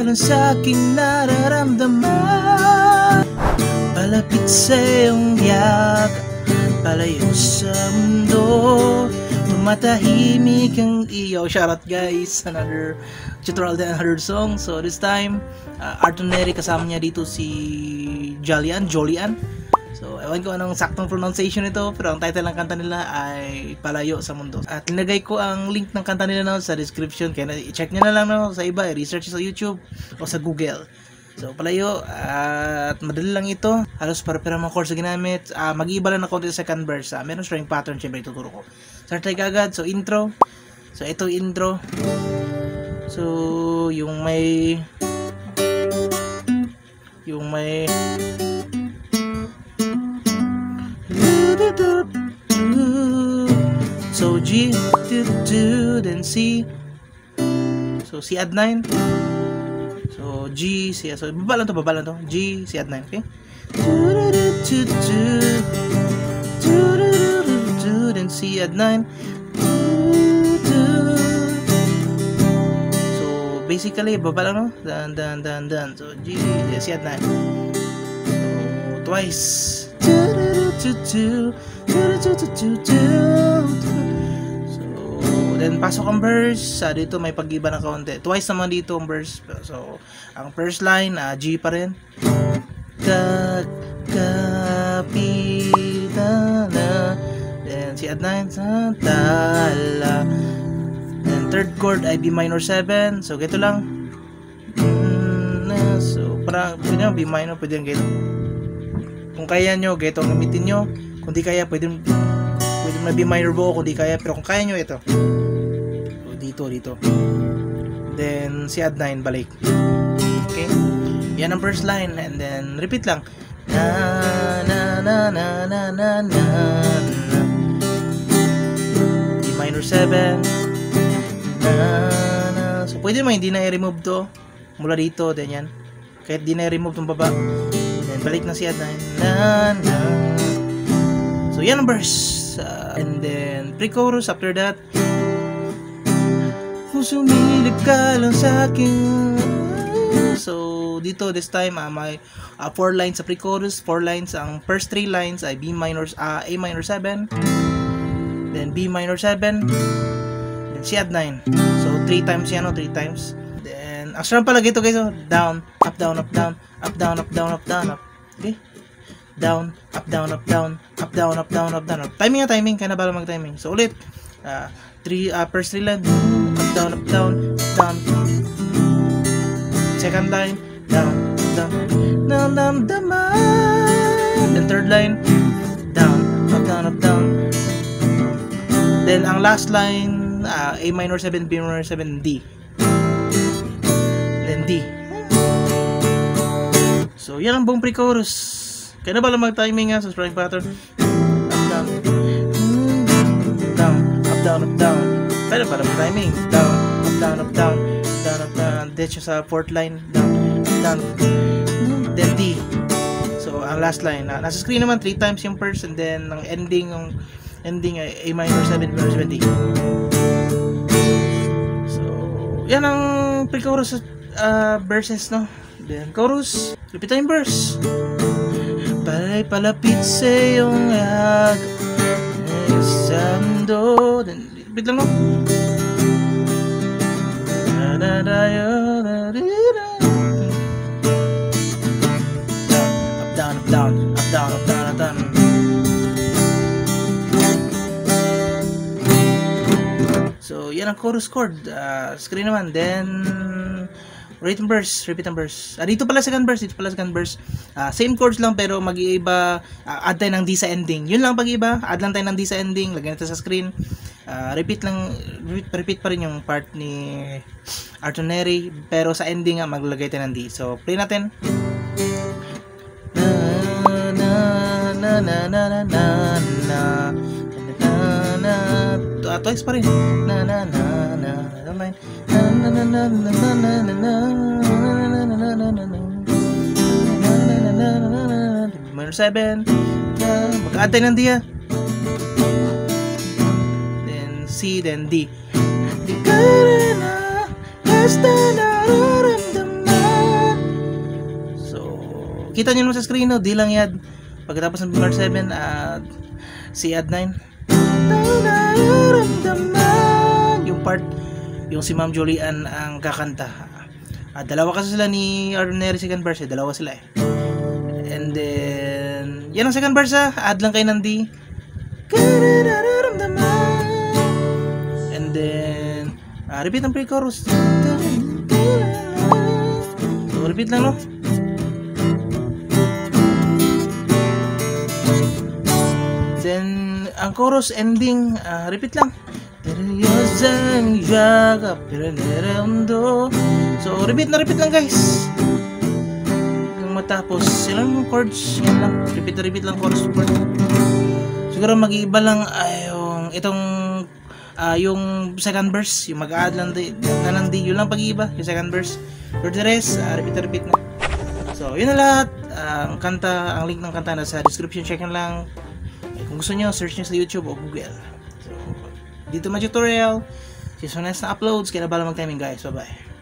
lang sa aking nararamdaman. Palapit sa iyong yak, palayo sa mundo, tumatahimik ang iyo. Shoutout guys, another tutorial and another song. So this time, Artoneri kasama niya dito si Jolian. So ewan ko anong saktong pronunciation nito, pero ang title ng kanta nila ay Palayo sa Mundo. At linagay ko ang link ng kanta nila sa description, kaya i-check nyo na lang sa iba, i-research sa YouTube o sa Google. So palayo, at madali lang ito, halos para mga chords na ginamit. Mag-iiba lang na konti sa second verse. Meron string pattern, syempre ituturo ko. Start tayo agad. So intro, so ito intro. So yung may so G, then C, so C add 9, so G, C, so baba lang to, G, C add 9, okay? Then C add 9. So basically baba lang, no? Dan. So G, C add 9. So twice. So then pasok ang verse. Dito may pag-iba na kaunti. Twice naman dito ang verse. So ang first line, G pa rin. Kapitana. Then si add 9 sa tala. Then third chord ay B minor 7. So gito lang. So para pwede B minor, pwede yung gito. Kung kaya nyo, gito ang gamitin nyo. Kung di kaya, pwede na B minor buo. Kung di kaya, pero kung kaya nyo, ito. So, dito. Then, si add 9, balik. Okay? Yan ang first line. And then, repeat lang. Na. B minor 7. Na. So, pwede naman hindi na i-remove to. Mula dito, then yan. Kahit di na i-remove itong baba. Then, balik na si add 9. Na. So, yan ang verse. And then, pre-chorus after that. Kung sumilip ka lang sa akin. So, dito, this time, may 4 lines sa pre-chorus. 4 lines. Ang first 3 lines ay A minor 7. Then, B minor 7. Then, C add 9. So, 3 times yan, 3 times. Then, ang strum pala gito, guys, down, up, down, up, down, up, down, up, down, up, down, up. Okay? Down, up, down, up, down, up, down, up, down, up, down, up. Timing kaya na bala mag-timing. So, ulit. First 3 line, up, down, up, down, up, down. Second line, down, down, down. Then third line, down, up, down. Then, ang last line, A minor 7, B minor 7, D. Then D. So, yan ang buong pre-chorus. Kaya na ba lang mag-timing nga sa string pattern? Up, down. Down, up, down. Kaya na ba lang mag-timing? Down, up, down, up, down. Down, up, down. Then sa fourth line. Down. Then D. So, ang last line. Nasa screen naman 3 times yung first, and then ang ending ay A minor 7, B minor 7, D. So, yan ang pre-chorus verses, no? Then, chorus. Repeat yung verse. Palapit sa iyong ag sa mundo. Then, repeat lang, no? Up, down. So, yan ang chorus chord. Screen naman. Then, repeat ang verse. Dito pala second verse. Same chords lang pero mag-iiba. Add tayo ng D sa ending. Yun lang pag-iba. Add lang tayo ng D sa ending. Lagyan natin sa screen. Repeat pa rin yung part ni Artoneri. Pero sa ending maglagay tayo ng D. So, play natin. Twice pa rin. Minor 7. Mag-add tayo ng D. Then C, then D. Di ka na basta nararamdaman. kita nyo naman sa screen, no? Di lang yan. Pagkatapos ng B minor 7, C add 9. Yung part, yung si Ma'am Julian ang kakanta. Dalawa kasi sila ni ordinary second verse, dalawa sila eh. And then, yan ang second verse, add lang kayo ng D. And then, repeat ang pre-chorus. So, repeat lang, no? Then, ang chorus ending, repeat lang. So, repeat lang guys. Hanggang matapos, ilang chords, yan lang. Repeat lang chorus. Siguro mag-iiba lang yung second verse, yung mag-add lang ng D, yun lang pag-iiba, yung second verse. For the rest, repeat na. So, yun na lahat. Ang kanta, ang link ng kanta na sa description, check nyo lang. Kung gusto nyo, search nyo sa YouTube o Google. So, dito mga tutorial. See you sa next na uploads. Kaya na bala mag-timing guys. Bye bye.